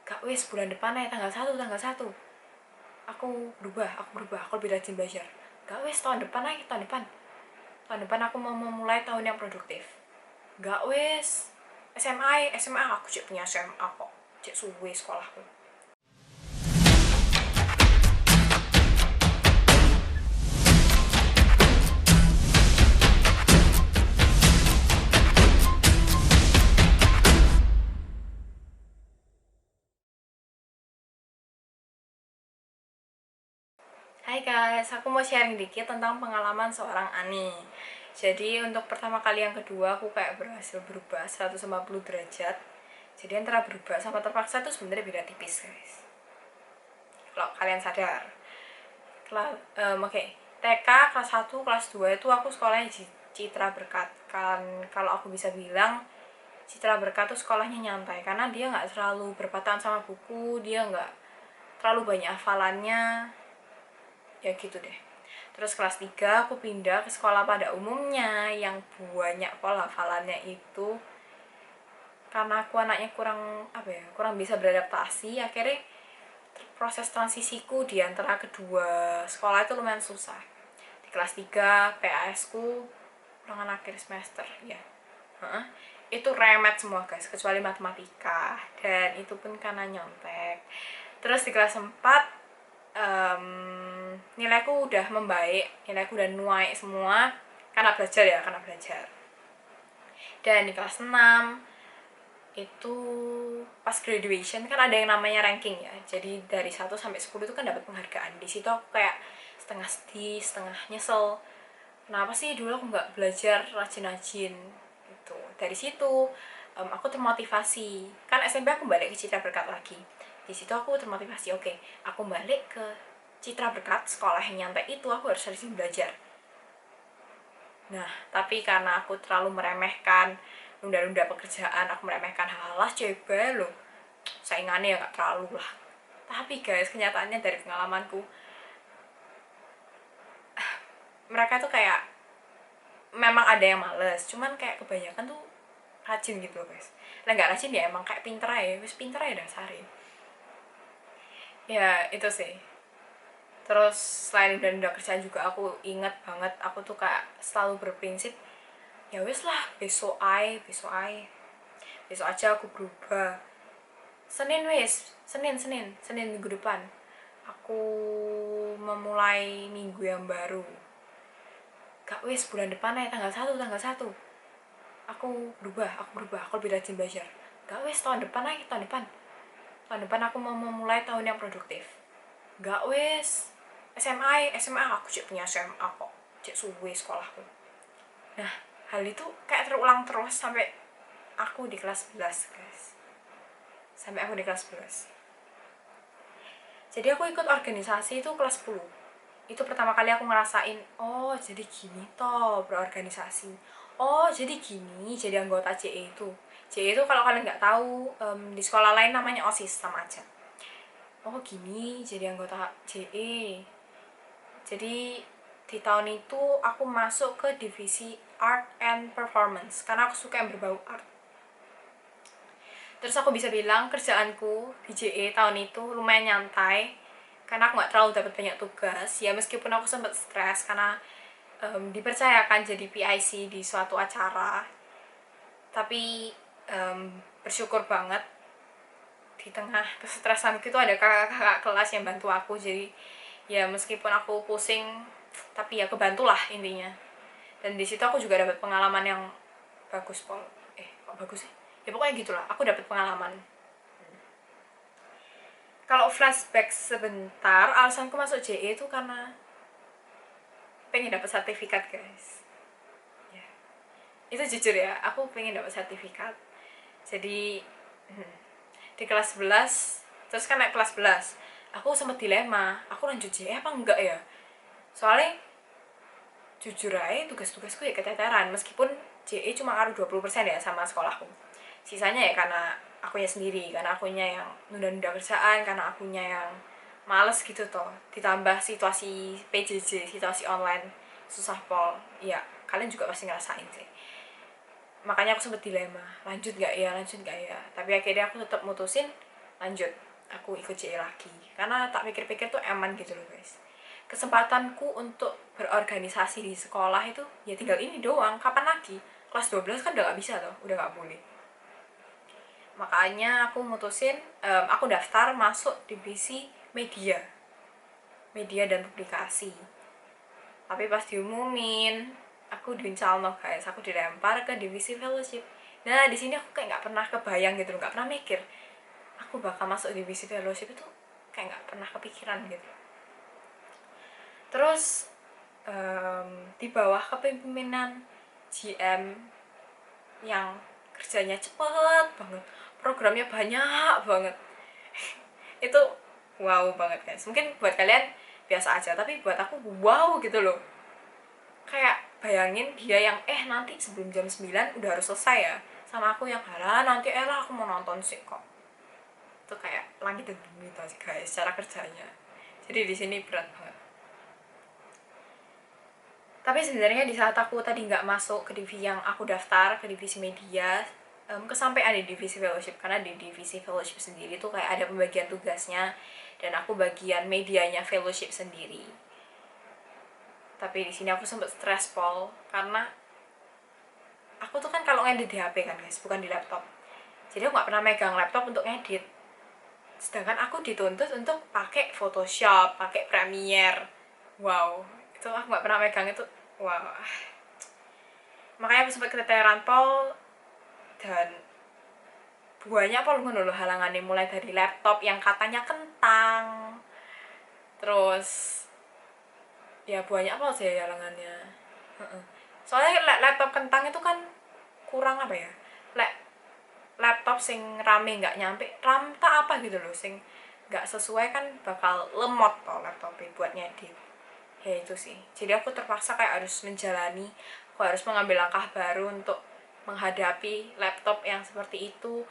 gak wes bulan depan ya tanggal 1 aku lebih rajin belajar. Gak wes tahun depan aku mau memulai tahun yang produktif. Gak wes SMA aku cek punya SMA kok, cek suwe sekolahku. Hai guys, aku mau sharing dikit tentang pengalaman seorang Ani. Jadi untuk pertama kali yang kedua aku kayak berhasil berubah 150 derajat. Jadi antara berubah sama terpaksa tuh sebenarnya beda tipis guys, kalau kalian sadar. Oke. TK kelas 1, kelas 2 itu aku sekolahnya di Citra Berkat. Kan kalau aku bisa bilang Citra Berkat tuh sekolahnya nyantai karena dia nggak terlalu berpatokan sama buku, dia nggak terlalu banyak hafalannya, ya gitu deh. Terus kelas 3 aku pindah ke sekolah pada umumnya yang banyak pola hafalannya itu. Karena aku anaknya kurang bisa beradaptasi, akhirnya proses transisiku di antara kedua sekolah itu lumayan susah. Di kelas 3 PAS ku ulangan akhir semester ya. Itu remet semua guys, kecuali matematika, dan itu pun karena nyontek. Terus di kelas 4 nilaiku udah membaik, nilaiku udah nuai semua karena belajar. Dan di kelas 6 itu pas graduation kan ada yang namanya ranking ya, jadi dari 1 sampai 10 itu kan dapat penghargaan. Di situ aku kayak setengah sedih, setengah nyesel, kenapa sih dulu aku nggak belajar rajin-rajin gitu. Dari situ aku termotivasi, kan SMP aku balik ke Citra Berkat lagi. Di situ aku termotivasi, oke, aku balik ke Citra Berkat, sekolah yang nyantai itu aku harus rajin belajar. Nah, tapi karena aku terlalu meremehkan nunda-nunda pekerjaan, aku meremehkan hal-hal coba loh, saingannya ya nggak terlalu lah. Tapi guys, kenyataannya dari pengalamanku, mereka tuh kayak memang ada yang males, cuman kayak kebanyakan tuh rajin gitu loh guys. Lah nggak rajin ya emang kayak pinter aja, wis pinter aja dasarnya. Ya itu sih. Terus selain udah kerjaan juga aku inget banget, aku tuh kayak selalu berprinsip, ya wis lah, besok aja aku berubah. Senin minggu depan aku memulai minggu yang baru. Gak wis bulan depan ya tanggal 1 aku lebih rajin belajar. Gak wis tahun depan aku mau memulai tahun yang produktif. Gak wis SMA aku cek punya SMA kok, cek suwe sekolahku. Nah, hal itu kayak terulang terus sampai aku di kelas 11 guys, jadi aku ikut organisasi itu kelas 10. Itu pertama kali aku ngerasain, oh jadi gini toh berorganisasi, oh jadi gini jadi anggota JE itu. JE itu kalau kalian nggak tahu, di sekolah lain namanya OSIS, sama aja. Oh gini jadi anggota JE. Jadi di tahun itu aku masuk ke divisi Art and Performance karena aku suka yang berbau art. Terus aku bisa bilang kerjaanku di JE tahun itu lumayan nyantai karena aku nggak terlalu dapat banyak tugas ya, meskipun aku sempat stres karena dipercayakan jadi PIC di suatu acara. Tapi bersyukur banget di tengah kesetresan itu ada kakak-kakak kelas yang bantu aku, jadi ya meskipun aku pusing tapi ya kebantulah intinya. Dan di situ aku juga dapat pengalaman yang bagus kok bagus sih ya, pokoknya gitulah, aku dapat pengalaman. Kalau flashback sebentar, alasanku masuk JE itu karena pengen dapat sertifikat guys ya, itu jujur ya, aku pengen dapat sertifikat. Jadi di kelas 11, terus kan naik kelas 11 aku sempat dilema, aku lanjut JE apa enggak ya, soalnya jujur aja tugas-tugasku ya keteteran, meskipun JE cuma ngaruh 20% ya sama sekolahku, sisanya ya karena akunya sendiri, karena akunya yang nunda-nunda kerjaan, karena akunya yang males gitu toh, ditambah situasi PJJ, situasi online susah pol ya, kalian juga pasti ngerasain sih. Makanya aku sempet dilema, lanjut gak ya, tapi akhirnya aku tetap mutusin lanjut aku ikut JE lagi karena tak pikir-pikir tuh aman gitu loh guys. Kesempatanku untuk berorganisasi di sekolah itu ya tinggal ini doang, kapan lagi? Kelas 12 kan udah gak bisa tuh, udah gak boleh. Makanya aku mutusin, aku daftar masuk divisi media dan publikasi. Tapi pas diumumin, aku diuncal no guys, aku dilempar ke divisi fellowship. Nah di sini aku kayak nggak pernah kebayang gitu, nggak pernah mikir aku bakal masuk divisi fellowship itu, kayak nggak pernah kepikiran gitu. Terus di bawah kepemimpinan GM yang kerjanya cepet banget, programnya banyak banget, itu wow banget guys. Mungkin buat kalian biasa aja, tapi buat aku wow gitu loh. Kayak bayangin dia yang nanti sebelum jam 9 udah harus selesai ya, sama aku yang halah nanti lah aku mau nonton sih kok. Itu kayak langit dan bumi tuh guys cara kerjanya. Jadi di sini berat banget. Tapi sebenarnya di saat aku tadi nggak masuk ke divisi yang aku daftar, ke divisi media, kesampaian di divisi fellowship. Karena di divisi fellowship sendiri tuh kayak ada pembagian tugasnya, dan aku bagian medianya fellowship sendiri. Tapi di sini aku sempet stres pol, karena aku tuh kan kalau ngedit di HP kan guys, bukan di laptop. Jadi aku nggak pernah megang laptop untuk ngedit. Sedangkan aku dituntut untuk pakai Photoshop, pakai Premiere. Wow, itu aku nggak pernah megang itu. Wow, makanya aku sempat keteteran pol, dan banyak pol ngono lho halangannya, mulai dari laptop yang katanya kentang, terus ya banyak pol sih halangannya. Soalnya laptop kentang itu kan kurang apa ya, laptop sing rame nggak nyampe RAM tak apa gitu loh, sing nggak sesuai kan bakal lemot toh laptopnya buat ngedit. Ya itu sih, jadi aku terpaksa kayak harus menjalani, aku harus mengambil langkah baru untuk menghadapi laptop yang seperti itu,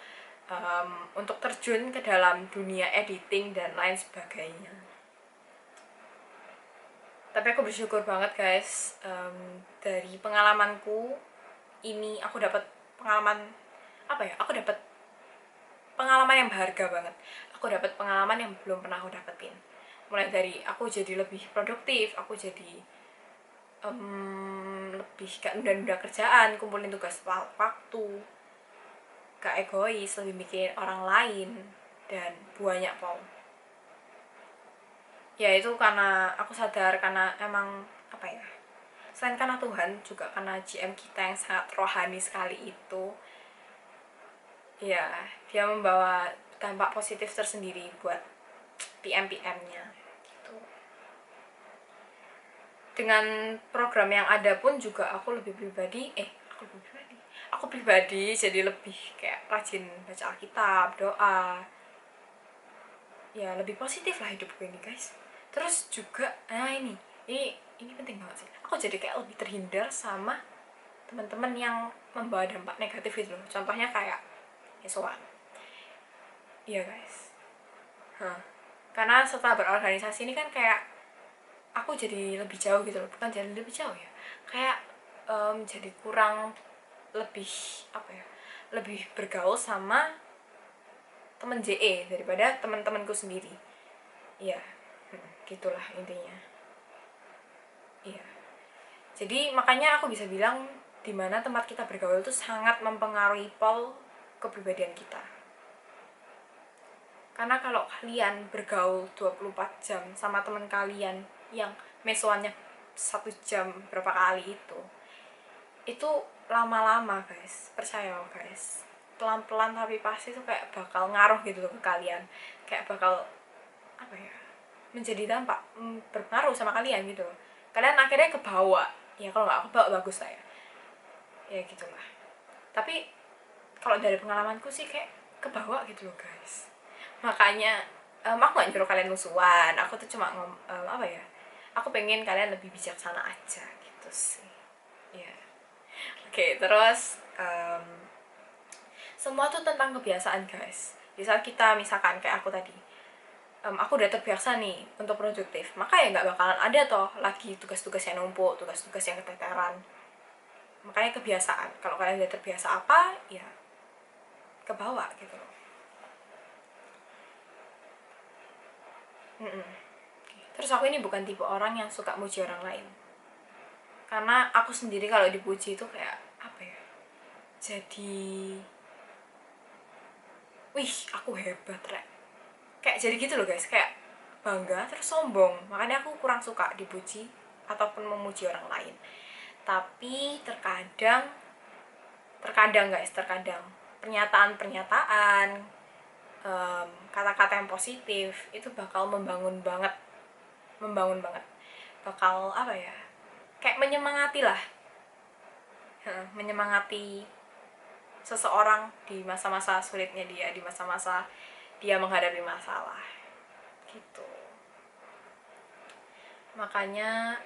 untuk terjun ke dalam dunia editing dan lain sebagainya. Tapi aku bersyukur banget guys, dari pengalamanku ini aku dapat pengalaman apa ya, aku dapat pengalaman yang berharga banget. Aku dapat pengalaman yang belum pernah aku dapetin, mulai dari aku jadi lebih produktif, aku jadi lebih gak nunda-nunda kerjaan, kumpulin tugas waktu, gak egois, lebih mikirin orang lain, dan banyak pol. Ya itu karena aku sadar, karena emang apa ya, selain karena Tuhan, juga karena GM kita yang sangat rohani sekali itu. Ya, dia membawa dampak positif tersendiri buat PM-PM-nya gitu. Dengan program yang ada pun juga aku pribadi jadi lebih kayak rajin baca Alkitab, doa, ya lebih positif lah hidupku ini guys. Terus juga ini penting banget sih, aku jadi kayak lebih terhindar sama teman-teman yang membawa dampak negatif gitu loh. Contohnya kayak Yesuan, iya guys. Karena setelah berorganisasi ini kan kayak aku jadi lebih jauh gitu loh, bukan jadi lebih jauh ya, kayak jadi kurang, lebih apa ya, lebih bergaul sama temen JE daripada teman-temanku sendiri. Iya, gitulah intinya. Iya, jadi makanya aku bisa bilang dimana tempat kita bergaul itu sangat mempengaruhi pol kepribadian kita. Karena kalau kalian bergaul 24 jam sama teman kalian yang mesoannya 1 jam berapa kali itu lama-lama guys, percaya guys, pelan-pelan tapi pasti tuh kayak bakal ngaruh gitu loh ke kalian, kayak bakal apa ya, menjadi dampak, berpengaruh sama kalian gitu loh. Kalian akhirnya kebawa, ya kalau nggak kebawa bagus lah ya gitulah. Tapi kalau dari pengalamanku sih kayak kebawa gitu loh guys. Makanya aku gak nyuruh kalian musuhan, aku tuh cuma apa ya, aku pengen kalian lebih bijaksana aja gitu sih ya. Oke, terus semua tuh tentang kebiasaan guys. Di saat kita misalkan kayak aku tadi, aku udah terbiasa nih untuk produktif, maka ya nggak bakalan ada toh lagi tugas-tugas yang numpuk, tugas-tugas yang keteteran. Makanya kebiasaan, kalau kalian udah terbiasa apa ya ke bawah gitu loh. Mm-mm. Terus aku ini bukan tipe orang yang suka muji orang lain, karena aku sendiri kalau dipuji itu kayak apa ya, jadi wih aku hebat rek, kayak jadi gitu loh guys, kayak bangga terus sombong. Makanya aku kurang suka dipuji ataupun memuji orang lain. Tapi terkadang guys, terkadang pernyataan-pernyataan, kata-kata yang positif itu bakal membangun banget, bakal apa ya, kayak menyemangati lah, menyemangati seseorang di masa-masa sulitnya dia, di masa-masa dia menghadapi masalah gitu. Makanya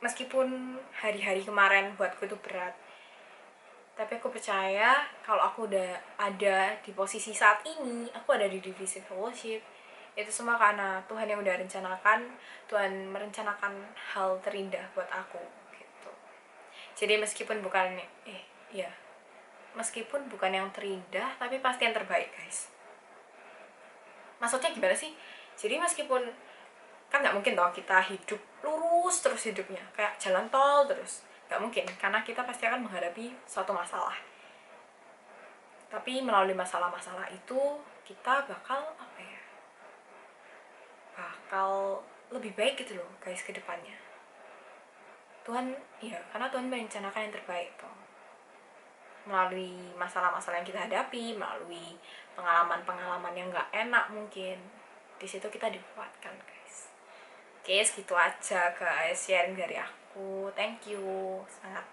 meskipun hari-hari kemarin buatku itu berat, tapi aku percaya kalau aku udah ada di posisi saat ini, aku ada di divisi fellowship, itu semua karena Tuhan yang udah rencanakan. Tuhan merencanakan hal terindah buat aku gitu. Jadi meskipun bukan ya meskipun bukan yang terindah, tapi pasti yang terbaik guys. Maksudnya gimana sih? Jadi meskipun kan nggak mungkin toh kita hidup lurus terus hidupnya kayak jalan tol terus, nggak mungkin, karena kita pasti akan menghadapi suatu masalah. Tapi melalui masalah-masalah itu kita bakal apa ya, bakal lebih baik gitu loh guys ke depannya. Tuhan ya, karena Tuhan merencanakan yang terbaik toh. Melalui masalah-masalah yang kita hadapi, melalui pengalaman-pengalaman yang nggak enak mungkin, di situ kita dikuatkan guys. Oke, segitu aja guys sharing dari aku. Thank you sangat.